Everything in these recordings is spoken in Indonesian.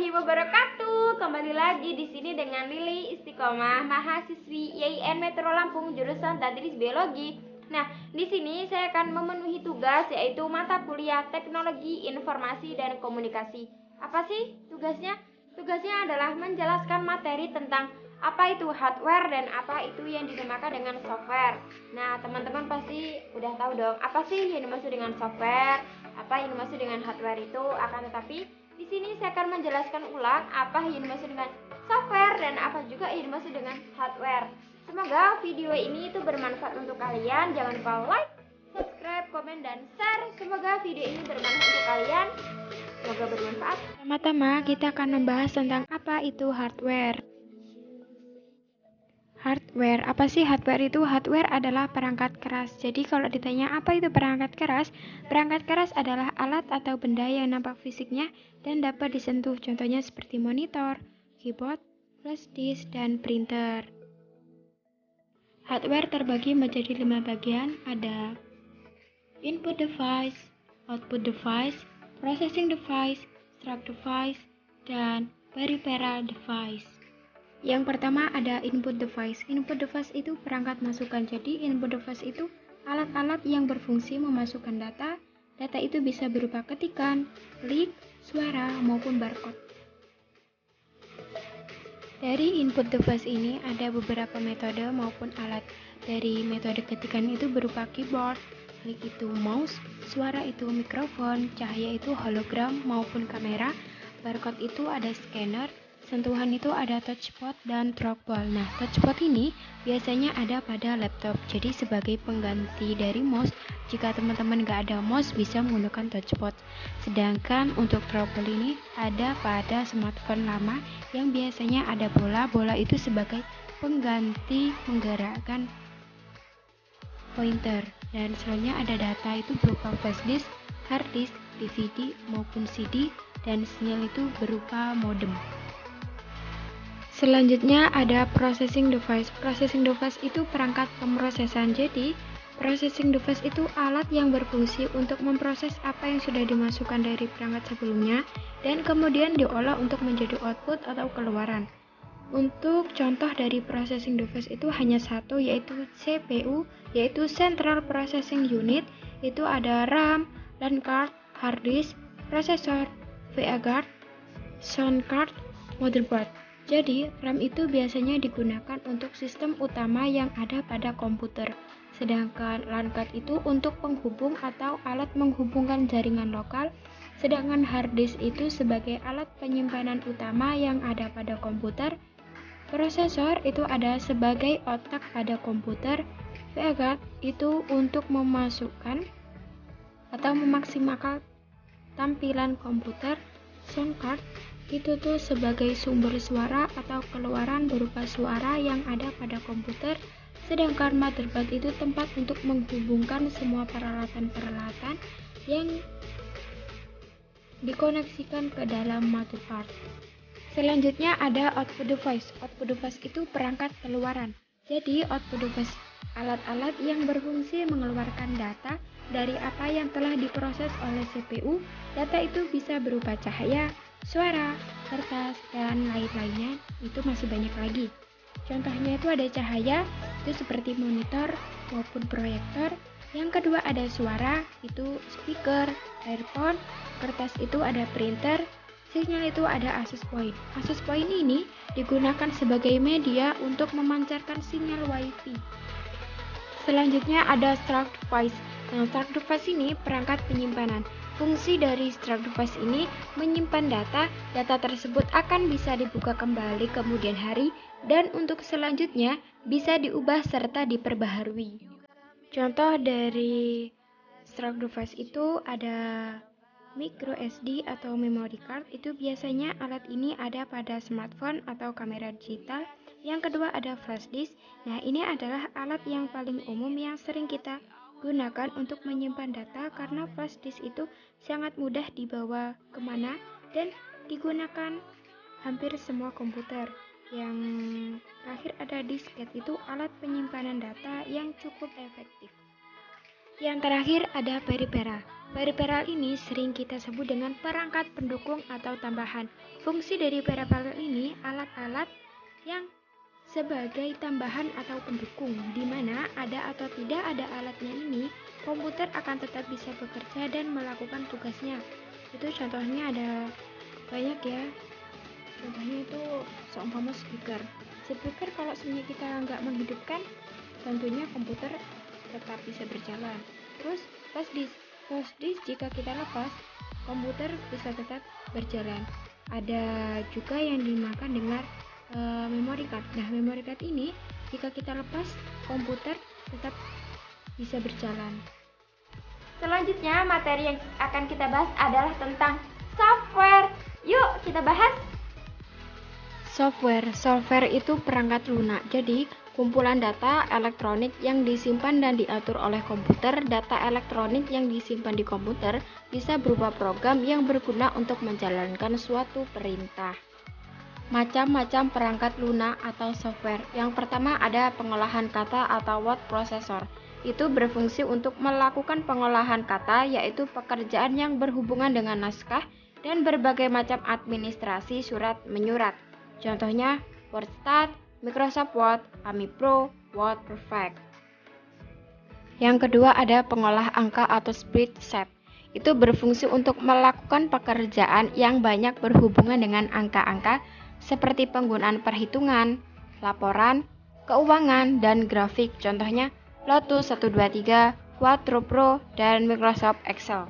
warahmatullahi wabarakatuh. Kembali lagi di sini dengan Lili Istiqomah, mahasiswi IAIN Metro Lampung jurusan Tadris Biologi. Nah, di sini saya akan memenuhi tugas yaitu mata kuliah Teknologi Informasi dan Komunikasi. Apa sih tugasnya? Tugasnya adalah menjelaskan materi tentang apa itu hardware dan apa itu yang dinamakan dengan software. Nah, teman-teman pasti udah tahu dong apa sih yang dimaksud dengan software, apa yang dimaksud dengan hardware itu. Akan tetapi di sini saya akan menjelaskan ulang apa yang dimaksud dengan software dan apa juga yang dimaksud dengan hardware. Semoga video ini itu bermanfaat untuk kalian. Jangan lupa like, subscribe, komen, dan share. Semoga video ini bermanfaat untuk kalian. Semoga bermanfaat. Pertama-tama kita akan membahas tentang apa itu hardware. Hardware, apa sih hardware itu? Hardware adalah perangkat keras. Jadi kalau ditanya apa itu perangkat keras adalah alat atau benda yang nampak fisiknya dan dapat disentuh. Contohnya seperti monitor, keyboard, flash disk, dan printer. Hardware terbagi menjadi 5 bagian, ada input device, output device, processing device, struct device, dan peripheral device. Yang pertama ada input device. Input device itu perangkat masukan. Jadi input device itu alat-alat yang berfungsi memasukkan data. Data itu bisa berupa ketikan, klik, suara, maupun barcode. Dari input device ini ada beberapa metode maupun alat. Dari metode ketikan itu berupa keyboard, klik itu mouse, suara itu mikrofon, cahaya itu hologram maupun kamera, barcode itu ada scanner, sentuhan itu ada touchpad dan trackball. Nah, touchpad ini biasanya ada pada laptop, jadi sebagai pengganti dari mouse. Jika teman-teman nggak ada mouse, bisa menggunakan touchpad. Sedangkan untuk trackball ini ada pada smartphone lama yang biasanya ada bola. Bola itu sebagai pengganti menggerakkan pointer. Dan selanjutnya ada data itu berupa flash disk, hard disk, DVD maupun CD, dan sinyal itu berupa modem. Selanjutnya ada processing device. Processing device itu perangkat pemrosesan. Jadi, processing device itu alat yang berfungsi untuk memproses apa yang sudah dimasukkan dari perangkat sebelumnya dan kemudian diolah untuk menjadi output atau keluaran. Untuk contoh dari processing device itu hanya satu, yaitu CPU, yaitu Central Processing Unit. Itu ada RAM, LAN card, hard disk, prosesor, VA card, sound card, motherboard. Jadi, RAM itu biasanya digunakan untuk sistem utama yang ada pada komputer. Sedangkan LAN card itu untuk penghubung atau alat menghubungkan jaringan lokal. Sedangkan hard disk itu sebagai alat penyimpanan utama yang ada pada komputer. Prosesor itu ada sebagai otak pada komputer. VA card itu untuk memasukkan atau memaksimalkan tampilan komputer. Sound card itu tuh sebagai sumber suara atau keluaran berupa suara yang ada pada komputer. Sedangkan motherboard itu tempat untuk menghubungkan semua peralatan-peralatan yang dikoneksikan ke dalam motherboard. Selanjutnya ada output device. Output device itu perangkat keluaran. Jadi output device alat-alat yang berfungsi mengeluarkan data dari apa yang telah diproses oleh CPU. Data itu bisa berupa cahaya, suara, kertas, dan lain-lainnya. Itu masih banyak lagi. Contohnya itu ada cahaya, itu seperti monitor maupun proyektor. Yang kedua ada suara, itu speaker, earphone. Kertas itu ada printer. Sinyal itu ada access point. Access point ini digunakan sebagai media untuk memancarkan sinyal WiFi. Selanjutnya ada struct device. Nah, struct device ini perangkat penyimpanan. Fungsi dari struct device ini menyimpan data. Data tersebut akan bisa dibuka kembali kemudian hari dan untuk selanjutnya bisa diubah serta diperbaharui. Contoh dari struct device itu ada micro SD atau memory card. Itu biasanya alat ini ada pada smartphone atau kamera digital. Yang kedua ada flash disk. Nah, ini adalah alat yang paling umum yang sering kita gunakan untuk menyimpan data karena flash disk itu sangat mudah dibawa kemana dan digunakan hampir semua komputer. Yang terakhir ada disket, itu alat penyimpanan data yang cukup efektif. Yang terakhir ada peripheral. Periferal ini sering kita sebut dengan perangkat pendukung atau tambahan. Fungsi dari periferal ini alat-alat yang sebagai tambahan atau pendukung, di mana ada atau tidak ada alatnya ini, komputer akan tetap bisa bekerja dan melakukan tugasnya. Itu contohnya ada banyak ya. Contohnya itu seumpama speaker. Speaker kalau sebenarnya kita nggak menghidupkan, tentunya komputer tetap bisa berjalan. Terus flash disk jika kita lepas, komputer bisa tetap berjalan. Ada juga yang dimakan dengan memory card. Nah, memory card ini jika kita lepas, komputer tetap bisa berjalan. Selanjutnya, materi yang akan kita bahas adalah tentang software. Yuk, kita bahas. Software itu perangkat lunak. Jadi, kumpulan data elektronik yang disimpan dan diatur oleh komputer. Data elektronik yang disimpan di komputer bisa berupa program yang berguna untuk menjalankan suatu perintah. Macam-macam perangkat lunak atau software. Yang pertama ada pengolahan kata atau word processor. Itu berfungsi untuk melakukan pengolahan kata, yaitu pekerjaan yang berhubungan dengan naskah dan berbagai macam administrasi surat menyurat. Contohnya WordStat, Microsoft Word, Ami Pro, Word Perfect. Yang kedua ada pengolah angka atau spreadsheet. Itu berfungsi untuk melakukan pekerjaan yang banyak berhubungan dengan angka-angka seperti penggunaan perhitungan, laporan, keuangan, dan grafik. Contohnya Lotus 123, Quadro Pro, dan Microsoft Excel.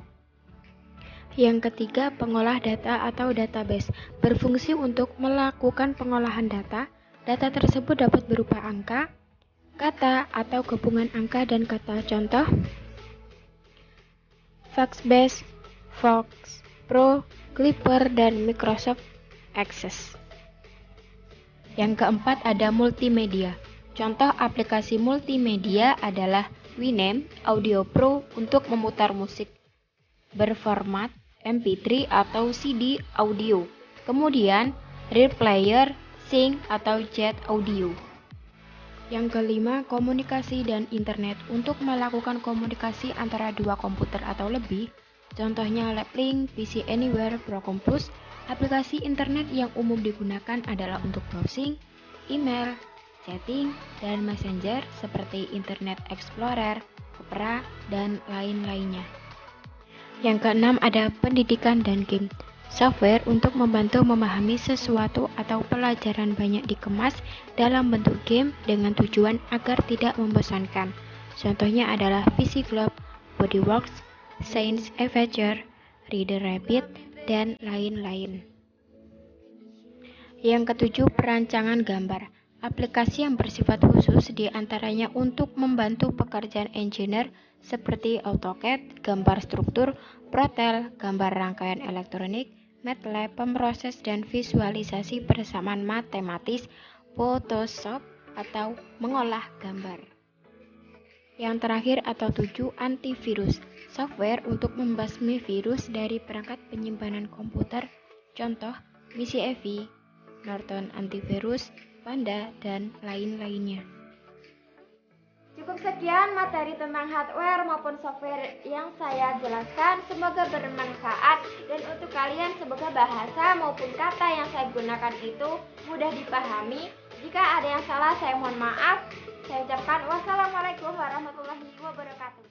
Yang ketiga, pengolah data atau database berfungsi untuk melakukan pengolahan data. Data tersebut dapat berupa angka, kata, atau gabungan angka dan kata. Contoh, Foxbase, Fox Pro, Clipper, dan Microsoft Access. Yang keempat ada multimedia. Contoh aplikasi multimedia adalah Winamp Audio Pro untuk memutar musik berformat MP3 atau CD audio. Kemudian Real Player, Sync atau Jet Audio. Yang kelima, komunikasi dan internet. Untuk melakukan komunikasi antara dua komputer atau lebih, contohnya Laplink, PC Anywhere, Procompus. Aplikasi internet yang umum digunakan adalah untuk browsing, email, chatting, dan messenger seperti Internet Explorer, Opera, dan lain-lainnya. Yang keenam ada pendidikan dan game. Software untuk membantu memahami sesuatu atau pelajaran banyak dikemas dalam bentuk game dengan tujuan agar tidak membosankan. Contohnya adalah PC Globe, Bodyworks, Science Adventure, Reader Rabbit, dan lain-lain. Yang ketujuh, perancangan gambar. Aplikasi yang bersifat khusus diantaranya untuk membantu pekerjaan engineer seperti AutoCAD, gambar struktur, Protel, gambar rangkaian elektronik, MATLAB, pemroses dan visualisasi persamaan matematis, Photoshop, atau mengolah gambar. Yang terakhir atau 7, antivirus. Software untuk membasmi virus dari perangkat penyimpanan komputer. Contoh, Misi EV, Norton Antivirus, Panda, dan lain-lainnya. Cukup sekian materi tentang hardware maupun software yang saya jelaskan. Semoga bermanfaat dan untuk kalian semoga bahasa maupun kata yang saya gunakan itu mudah dipahami. Jika ada yang salah saya mohon maaf. Saya ucapkan wassalamualaikum warahmatullahi wabarakatuh.